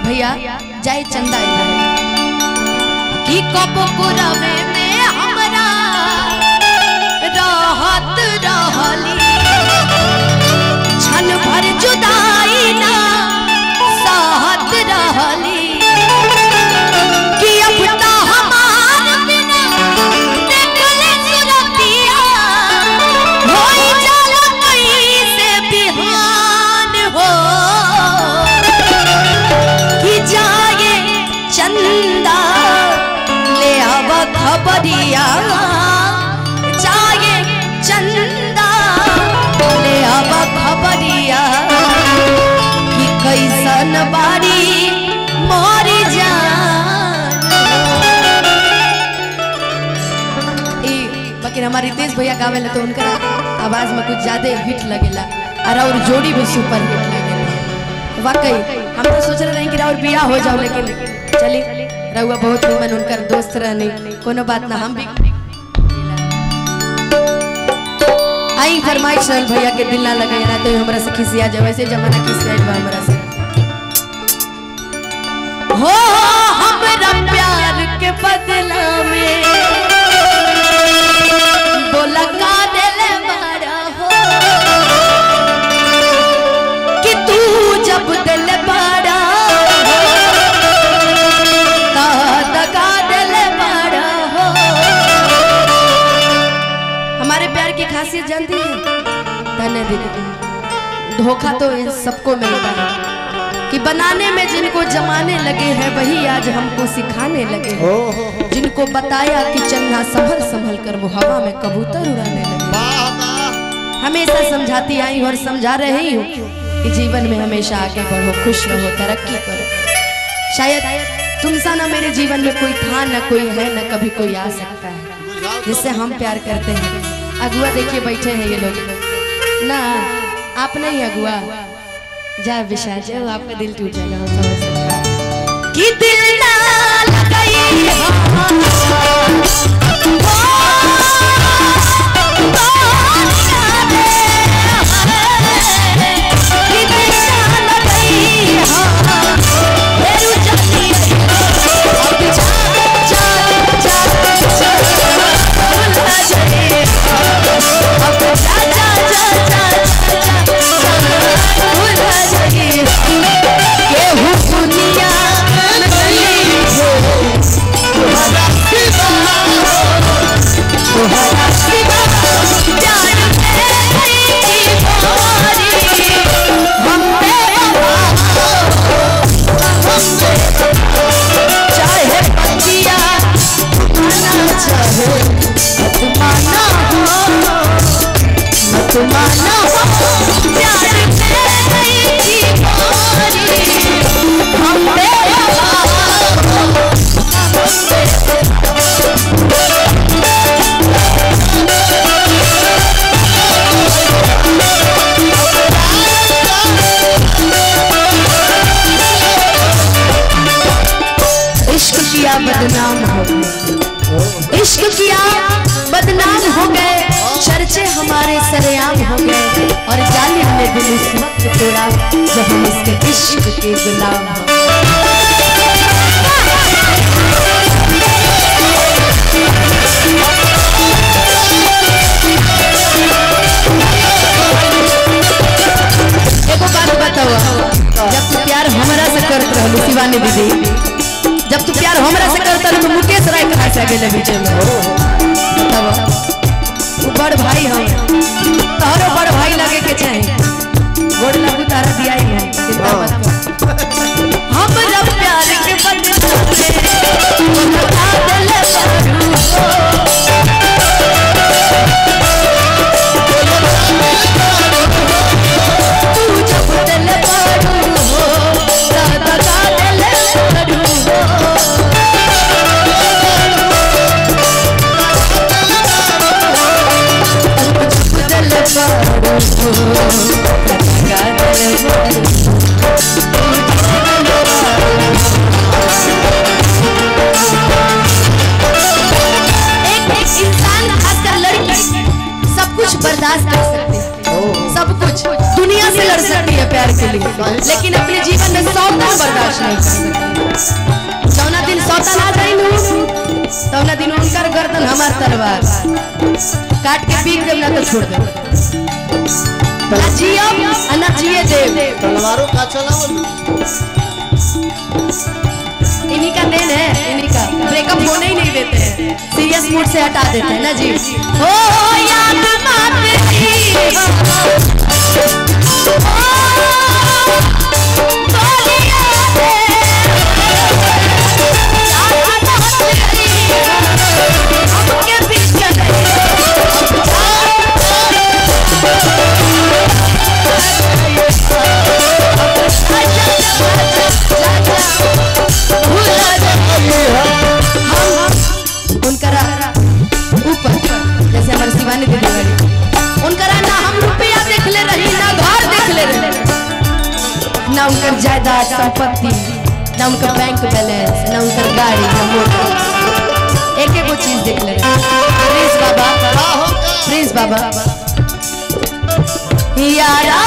भैया जाए चंदा कि कब को रवे में हमरा राहत रहली क्षण भर जुदाई ना साहत रहली कि अब ता हमार बिना देखले सुरतिया होई जाला कैसे बिहान हो कि जाए चंदा ले आव खबरिया जाए चंदा ले आव खबरिया कि कैसन बारी मोरी जान। बाकी हमारी तेज भैया गावेला तो उनका आवाज में कुछ ज्यादा हिट लगेला और जोड़ी भी सुपर हिट लगेला। वाकई हम तो सोच रहे हैं कि राउर बिया हो जाओ, लेकिन चली रहुआ बहुत मन उनकर दोस्त रहने कोनो बात ना। हम भी आई फरमाइश रहल भैया के दिल ना लगे ना तो हमरा से खिसिया जाए, वैसे जमाना खिसिया बा हमरा से हो हमरा प्यार के बदला में बोला का दिल मारा हो कि तू जब दिल मारा का दिल मारा हो। हमारे प्यार की खासियत जानती है धन्य दीदी, धोखा तो सबको मिलता है कि बनाने में जिनको जमाने लगे हैं वही आज हमको सिखाने लगे हैं। जिनको बताया कि चलना संभल संभल कर वो हवा में कबूतर उड़ाने लगे। हमेशा समझाती आई और समझा रही हूँ कि जीवन में हमेशा आगे बढ़ो, खुश रहो, तरक्की करो। शायद तुमसा ना मेरे जीवन में कोई था ना कोई है ना कभी कोई आ सकता है जिससे हम प्यार करते हैं। अगुआ देखिए बैठे हैं ये लोग ना, आप नहीं अगुआ जा विशाल जाओ, आपका दिल टूट जाएगा। हम समझ सकते हैं कि दिल ना बदनाम हो गए, इश्क किया बदनाम हो गए, चर्चे हमारे सरेआम हो गए और जालिम ने दिल उस वक्त तोड़ा जब हम इसके इश्क के गुलाम हो। एक बात बताओ, जब तू प्यार हमारा से करत रहलू शिवानी दीदी, जब तू प्यार हमरा से करता तो मुकेश राय कहाँ से आगे बीच में बड़ भाई हम तोहरो बड़ भाई लगे के चाहे गोड़ लागू तारा दिया ही है। चिंता मत कर, हम जब प्यार के बदले बता दिल तू जब दिल पारू हो दादा का दिल पारू बर्दाश्त कर सकती है, सब कुछ दुनिया से लड़ सकती है प्यार के लिए, लेकिन अपने जीवन में 100 बर्दाश्त नहीं कर सकती। जौना दिन सौता ना जाइनू तौना दिन उनकर गर्दन हमार तलवार काट के पीक देव ना तो छोड़ दे। ना जियो ना जिए देव। तलवारों का चलावल इन्हीं का देन है, इन्हीं का ब्रेकअप होने ही नहीं देते हैं, सीरियस मूड से हटा देते हैं ना जी। हो याद जैसे हमारे शिवानी दीदी वाली उनकरा ना हम रुपया देख ले रही ना घर देख ले रही ना उनकर जायदाद संपत्ति ना उनका बैंक बैलेंस ना उनकर गाड़ी ना मोटर एक एक चीज देख ले प्लीज बाबा प्लीज बाबा यारा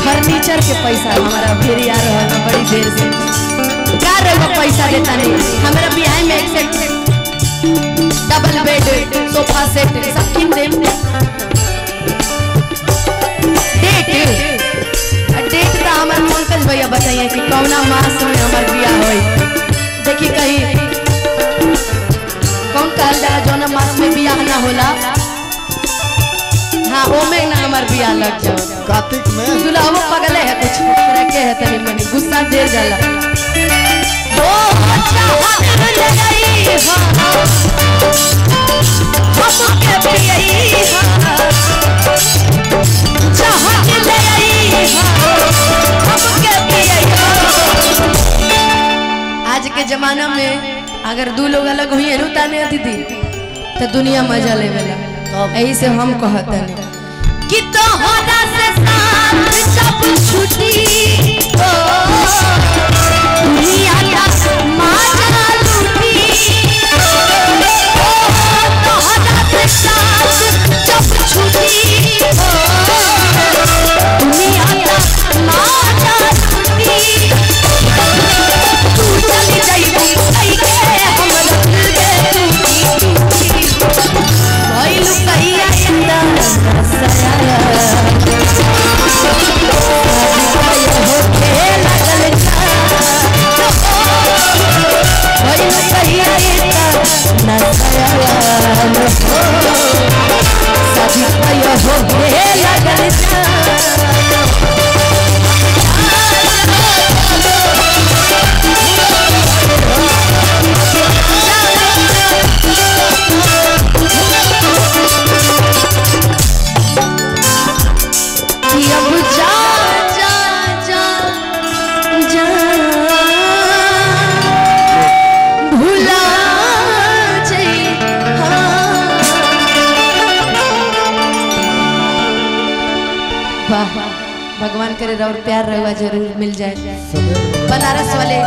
फर्नीचर के पैसा हमारा फिर आ रहा है बड़ी देर से क्या रहे पैसा देता नहीं। हमारा बिहार में एक set double bed sofa set सब किन दे। डेट तो हमारे पंकज भैया बताइए कि कौना मास में हमार बियाह होई। देखी कहीं कौन कहल जाला जौना मास में बियाह ना होला हाँ ओमे ना हमार बियाह लग जाओ। कार्तिक में दुल्हावो पगले है कुछ रखे है तनी मनी गुस्सा दे जाला। ओ चाहत ले गई हां हम के पियई हां चाहत ले गई हां हम के पियई। आज के जमाना में अगर दो लोग अलग हुई है ताने दीदी तो दुनिया मजा लेवेला। यही से हम कहते हैं कि तोहरा से साथ जब छुट्टी ओ दुनिया का मजा लूटी। तोहरा से साथ जब छुट्टी ओ दुनिया का मजा लूटी। तू चली जाई कई के हमरा दिल के टूटी भइलु कहिया इंदा सया भगवान करे और प्यार रहुआ जरूर मिल जाए। सदैव बनारस वाले